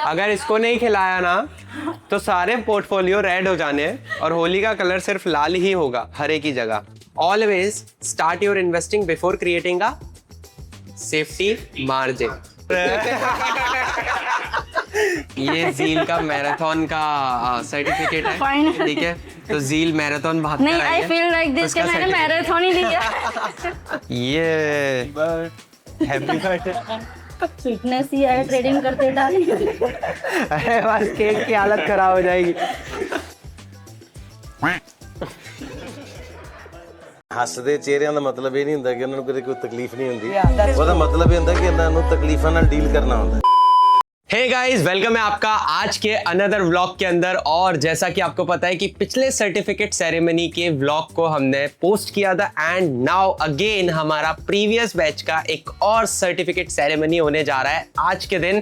अगर इसको नहीं खिलाया ना तो सारे पोर्टफोलियो रेड हो जाने हैं और होली का कलर सिर्फ लाल ही होगा हरे की जगह। Always start your investing before creating a safety margin. ये ज़ील का मैराथन का सर्टिफिकेट है, ठीक है? तो ज़ील मैराथन भाग नहीं, आई फील लाइक दिस कि मैंने मैराथन ही दिया। ये हैप्पी बर्थडे। फिटनेस ही है, ट्रेडिंग करते डाली। अरे बस केक की हालत खराब हो जाएगी। ਹੱਸਦੇ ਚਿਹਰਿਆਂ ਦਾ ਮਤਲਬ ਇਹ ਨਹੀਂ ਹੁੰਦਾ ਕਿ ਉਹਨਾਂ ਨੂੰ ਕਦੇ ਕੋਈ ਤਕਲੀਫ ਨਹੀਂ ਹੁੰਦੀ। ਉਹਦਾ ਮਤਲਬ ਇਹ ਹੁੰਦਾ ਕਿ ਇਹਨਾਂ ਨੂੰ ਤਕਲੀਫਾਂ ਨਾਲ ਡੀਲ ਕਰਨਾ ਹੁੰਦਾ। हे गाइस, वेलकम है आपका आज के अनदर व्लॉग के अंदर। और जैसा कि आपको पता है कि पिछले सर्टिफिकेट सेरेमनी के व्लॉग को हमने पोस्ट किया था एंड नाउ अगेन हमारा प्रीवियस बैच का एक और सर्टिफिकेट सेरेमनी होने जा रहा है आज के दिन,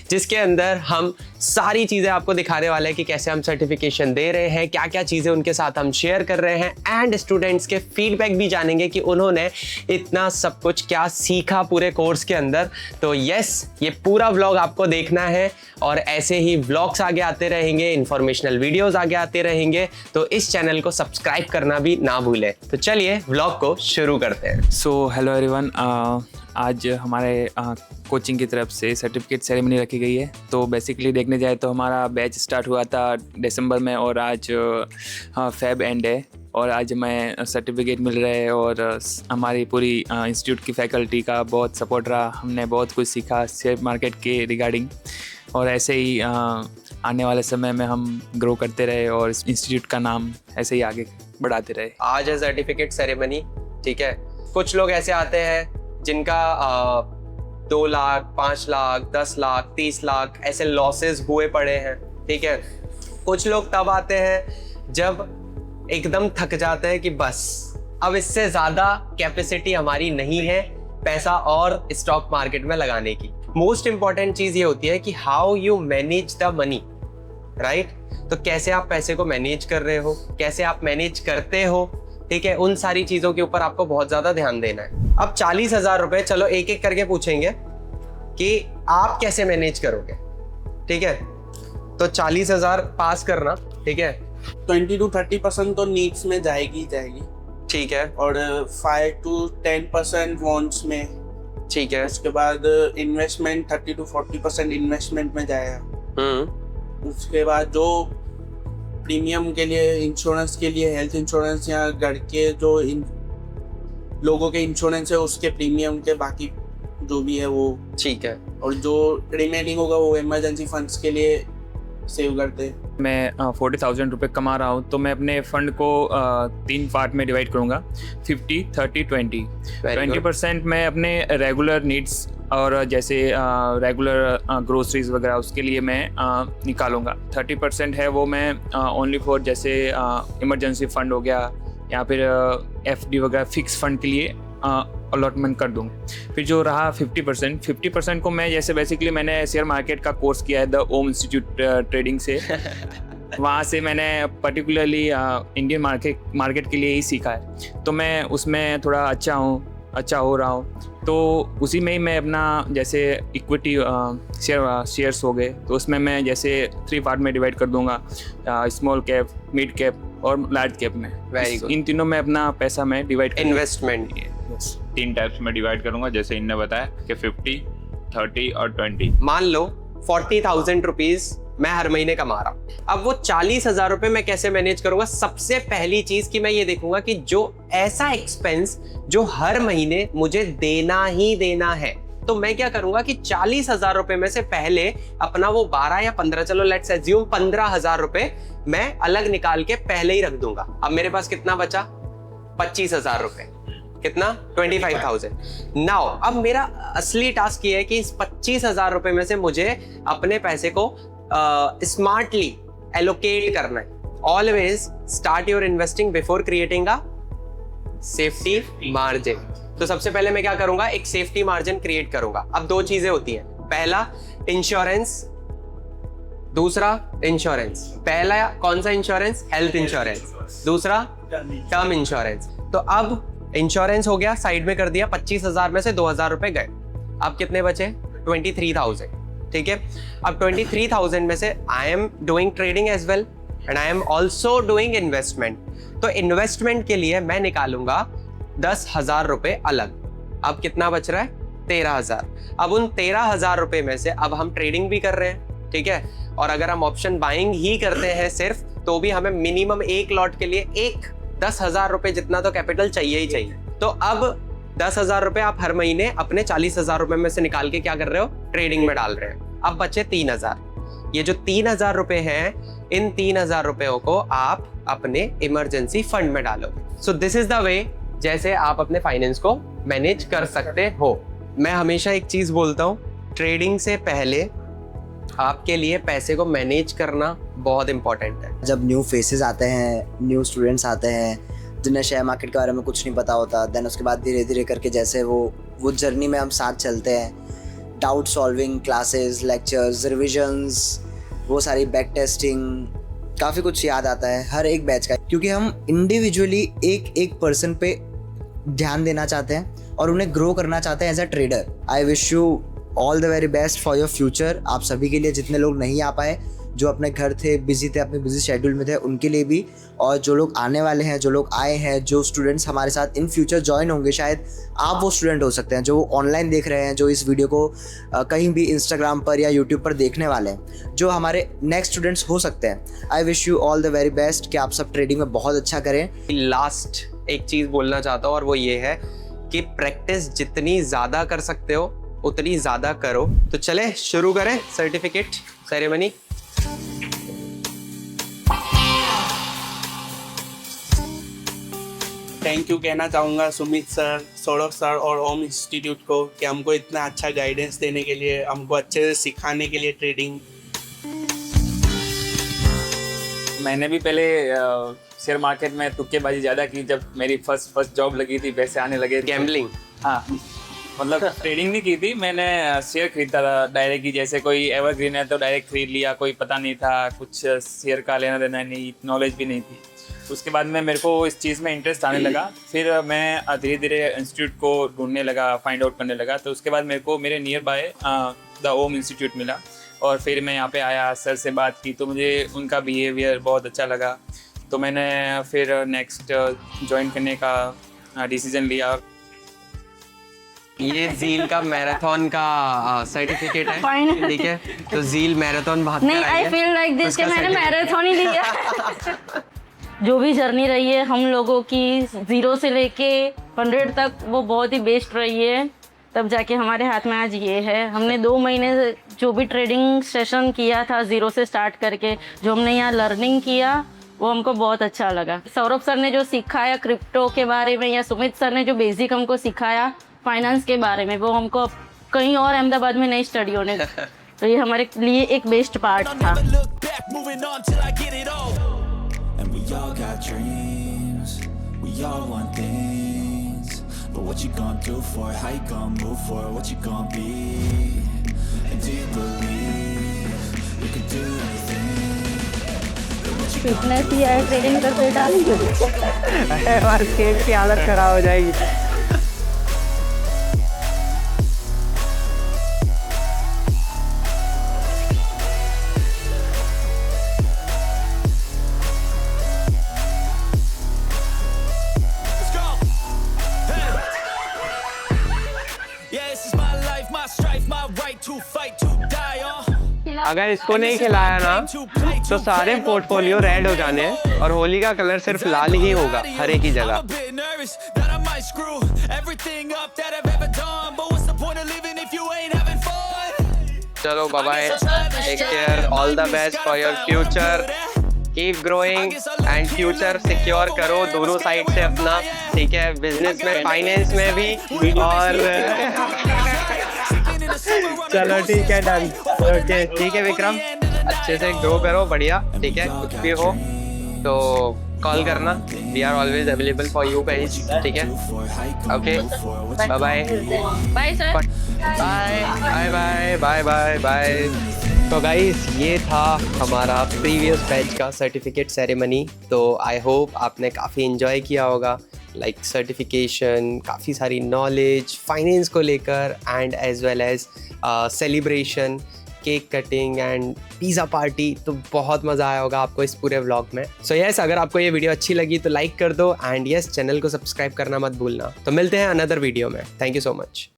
जिसके अंदर हम सारी चीज़ें आपको दिखाने वाले हैं कि कैसे हम सर्टिफिकेशन दे रहे हैं, क्या क्या चीज़ें उनके साथ हम शेयर कर रहे हैं एंड स्टूडेंट्स के फीडबैक भी जानेंगे कि उन्होंने इतना सब कुछ क्या सीखा पूरे कोर्स के अंदर। तो यस, ये पूरा व्लॉग आपको देखना है और ऐसे ही व्लॉग्स आगे आते रहेंगे, इंफॉर्मेशनल वीडियोस आगे आते रहेंगे, तो इस चैनल को सब्सक्राइब करना भी ना भूलें। तो चलिए व्लॉग को शुरू करते हैं। सो हेलो एवरीवन, आज हमारे कोचिंग की तरफ से सर्टिफिकेट सेरेमनी रखी गई है। तो बेसिकली देखने जाए तो हमारा बैच स्टार्ट हुआ था दिसंबर में और आज फेब एंड है और आज हमें सर्टिफिकेट मिल रहे हैं और हमारी पूरी इंस्टीट्यूट की फैकल्टी का बहुत सपोर्ट रहा। हमने बहुत कुछ सीखा शेयर मार्केट के रिगार्डिंग और ऐसे ही आने वाले समय में हम ग्रो करते रहे और इंस्टीट्यूट का नाम ऐसे ही आगे बढ़ाते रहे। आज है सर्टिफिकेट सेरेमनी, ठीक है? कुछ लोग ऐसे आते हैं जिनका 2 लाख, 5 लाख, 10 लाख, 30 लाख ऐसे लॉसेस हुए पड़े हैं, ठीक है? कुछ लोग तब आते हैं जब एकदम थक जाते हैं कि बस अब इससे ज़्यादा कैपेसिटी हमारी नहीं है पैसा और स्टॉक मार्केट में लगाने की। मोस्ट इंपॉर्टेंट चीज़ ये होती है कि how you manage the money, right? तो कैसे आप पैसे को मैनेज कर रहे हो, कैसे आप मैनेज करते हो, ठीक है? उन सारी चीज़ों के ऊपर आपको बहुत ज़्यादा ध्यान देना है। अब 40,000 रुपए, चलो एक एक करके पूछेंगे कि आप कैसे मैनेज करोगे, ठीक है? तो 40,000 पास करना, ठीक है? 20 to 30% तो नीड्स में जाएगी, ठीक है, और 5 to 10% वॉन्ट्स में, ठीक है। उसके बाद इन्वेस्टमेंट 30 to 40% इन्वेस्टमेंट में जाएगा। उसके बाद जो प्रीमियम के लिए, इंश्योरेंस के लिए, हेल्थ इंश्योरेंस या घर के जो लोगों के इंश्योरेंस है उसके प्रीमियम के बाकी जो भी है वो, ठीक है। और जो रिमेनिंग होगा वो इमरजेंसी फंड्स के लिए सेव करते हैं। मैं 40,000 रुपये कमा रहा हूँ तो मैं अपने फंड को 3 पार्ट में डिवाइड करूँगा, 50, 30, 20। 20% मैं अपने रेगुलर नीड्स और जैसे रेगुलर ग्रोसरीज वगैरह उसके लिए मैं निकालूंगा। 30% है वो मैं ओनली फॉर जैसे इमरजेंसी फंड हो गया या फिर FD वगैरह फिक्स फंड के लिए अलॉटमेंट कर दूँगा। फिर जो रहा 50% को मैं जैसे बेसिकली मैंने शेयर मार्केट का कोर्स किया है द ओम इंस्टीट्यूट ट्रेडिंग से। वहाँ से मैंने पर्टिकुलरली इंडियन मार्केट के लिए ही सीखा है, तो मैं उसमें थोड़ा अच्छा हो रहा हूँ। तो उसी में ही मैं अपना जैसे इक्विटी शेयर्स हो गए तो उसमें मैं जैसे 3 पार्ट में डिवाइड कर दूँगा, स्मॉल कैप, मिड कैप और लार्ज कैप में। Very good. इन तीनों में अपना पैसा मैं डिवाइड इन्वेस्टमेंट 3 टाइप्स में डिवाइड करूंगा, जैसे इनने बताया कि 50, 30 और 20। मान लो 40,000 रुपीज मैं हर महीने कमा रहा हूँ। अब वो 40,000 रुपए मैं कैसे मैनेज करूंगा? सबसे पहली चीज कि मैं ये देखूंगा कि जो ऐसा एक्सपेंस जो हर महीने मुझे देना ही देना है, तो मैं क्या करूंगा कि 40,000 रुपए में से पहले अपना वो 12 या 15, चलो लेट्स अज्यूम 15,000 रुपए मैं अलग निकाल के पहले ही रख दूंगा। अब मेरे पास कितना बचा? 25,000 रुपए। कितना? 25,000। नाउ अब मेरा असली टास्क ये है कि इस 25,000 रुपए में से मुझे अपने पैसे को स्मार्टली एलोकेट करना है। Always start your investing before creating a safety margin. तो सबसे पहले मैं क्या करूंगा? एक सेफ्टी मार्जिन क्रिएट करूंगा। अब 2 चीजें होती हैं, पहला इंश्योरेंस, दूसरा इंश्योरेंस। पहला कौन सा इंश्योरेंस? Health insurance. दूसरा टर्म इंश्योरेंस। तो अब इंश्योरेंस हो गया, साइड में कर दिया, 25,000 में से 2,000 रुपए गए। अब कितने बचे? 23,000। ठीक है। अब 23,000 में से I am doing trading as well and I am also doing investment. तो इन्वेस्टमेंट के लिए मैं निकालूंगा 10,000 रुपए अलग। अब कितना बच रहा है? 13,000। अब उन 13,000 रुपए में से अब हम ट्रेडिंग भी कर रहे हैं, ठीक है, और अगर हम ऑप्शन बाइंग ही करते हैं सिर्फ, तो भी हमें मिनिमम एक लॉट के लिए 10,000 रुपए जितना तो कैपिटल चाहिए ही चाहिए। तो अब 10,000 रुपए आप हर महीने अपने 40,000 रुपए में से निकाल के क्या कर रहे हो? ट्रेडिंग में डाल रहे हो। अब बचे 3,000। ये जो 3,000 रुपए हैं, इन 3,000 रुपयों को आप अपने इमरजेंसी फंड में डालोगे। So this is the way जैसे आप अपने फाइनेंस को मैनेज कर सकते हो। मैं हमेशा एक चीज बोलता हूँ, ट्रेडिंग से पहले आपके लिए पैसे को मैनेज करना बहुत इंपॉर्टेंट है। जब न्यू फेसेस आते हैं, न्यू स्टूडेंट्स आते हैं जिन्हें शेयर मार्केट के बारे में कुछ नहीं पता होता, देन उसके बाद धीरे धीरे करके जैसे वो जर्नी में हम साथ चलते हैं, doubt solving classes, lectures, revisions, वो सारी बैक टेस्टिंग, काफ़ी कुछ याद आता है हर एक बैच का, क्योंकि हम इंडिविजुअली एक पर्सन पे ध्यान देना चाहते हैं और उन्हें ग्रो करना चाहते हैं as a trader. I wish you all the very best for your future. आप सभी के लिए, जितने लोग नहीं आ पाए, जो अपने घर थे, बिजी थे, अपने बिजी शेड्यूल में थे, उनके लिए भी, और जो लोग आने वाले हैं, जो लोग आए हैं, जो स्टूडेंट्स हमारे साथ इन फ्यूचर ज्वाइन होंगे, शायद आप वो स्टूडेंट हो सकते हैं जो ऑनलाइन देख रहे हैं, जो इस वीडियो को कहीं भी इंस्टाग्राम पर या यूट्यूब पर देखने वाले हैं, जो हमारे नेक्स्ट स्टूडेंट्स हो सकते हैं। आई wish you all the very best कि आप सब ट्रेडिंग में बहुत अच्छा करें। लास्ट एक चीज बोलना चाहता हूँ और वो ये है कि प्रैक्टिस जितनी ज्यादा कर सकते हो उतनी ज्यादा करो। तो चले शुरू करें सर्टिफिकेट सेरेमनी। थैंक यू कहना चाहूँगा सुमित सर, सौरभ सर और ओम इंस्टीट्यूट को कि हमको इतना अच्छा गाइडेंस देने के लिए, हमको अच्छे से सिखाने के लिए ट्रेडिंग। मैंने भी पहले शेयर मार्केट में तुक्केबाजी ज़्यादा की। जब मेरी फर्स्ट जॉब लगी थी, पैसे आने लगे, गैम्बलिंग। हाँ, मतलब ट्रेडिंग नहीं की थी मैंने, शेयर खरीदता था डायरेक्ट ही। जैसे कोई एवरग्रीन है तो डायरेक्ट खरीद लिया, कोई पता नहीं था, कुछ शेयर का लेना देना नहीं, नॉलेज भी नहीं थी। उसके बाद में मेरे को इस चीज़ में इंटरेस्ट आने लगा, फिर मैं धीरे धीरे इंस्टीट्यूट को ढूंढने लगा, फाइंड आउट करने लगा। तो उसके बाद मेरे को मेरे nearby the Om institute मिला और फिर मैं यहाँ पे आया, सर से बात की तो मुझे उनका बिहेवियर बहुत अच्छा लगा। तो मैंने फिर नेक्स्ट ज्वाइन करने का डिसीजन लिया। ये जील का मैराथन का सर्टिफिकेट है, ठीक है। तो जील मैराथन भाग नहीं, आई फील लाइक दिस कि मैंने मैराथन ही लिया। जो भी जर्नी रही है हम लोगों की 0 से लेके 100 तक, वो बहुत ही बेस्ट रही है। तब जाके हमारे हाथ में आज ये है। हमने 2 महीने जो भी ट्रेडिंग सेशन किया था 0 से स्टार्ट करके, जो हमने यहाँ लर्निंग किया, वो हमको बहुत अच्छा लगा। सौरभ सर ने जो सिखाया क्रिप्टो के बारे में, या सुमित सर ने जो बेसिक हमको सिखाया फाइनेंस के बारे में, वो हमको कहीं और अहमदाबाद में नहीं स्टडी होने। तो ये हमारे लिए एक बेस्ट पार्ट था। And we all got dreams, we all want things, but what you gonna do for it, how you gonna move for it, what you gonna be, and do you believe you can do anything? Fitness ही है trading का बेटा। Market की हालत खराब हो जाएगी। अगर इसको नहीं खिलाया ना तो सारे पोर्टफोलियो रेड हो जाने हैं और होली का कलर सिर्फ लाल ही होगा हर एक ही जगह। चलो bye bye, take care, all the best for your future, keep growing and future secure करो दोनों साइड से अपना, ठीक है, बिजनेस में, फाइनेंस में भी। और चलो ठीक है, डन, ओके, ठीक है विक्रम, अच्छे से ग्रो करो, बढ़िया, ठीक है। कुछ भी हो तो कॉल करना, we are always available for you guys, ठीक है, okay, bye bye, bye sir, bye bye bye bye bye bye. तो गाइस ये था हमारा प्रीवियस बैच का सर्टिफिकेट सेरेमनी। तो आई होप आपने काफ़ी इन्जॉय किया होगा, लाइक सर्टिफिकेशन, काफ़ी सारी नॉलेज फाइनेंस को लेकर, and as well as celebration. Cake cutting and pizza party, तो बहुत मज़ा आया होगा आपको इस पूरे व्लॉग में। सो यस, अगर आपको ये वीडियो अच्छी लगी तो लाइक कर दो एंड यस, चैनल को सब्सक्राइब करना मत भूलना। तो मिलते हैं अनदर वीडियो में। Thank you so much.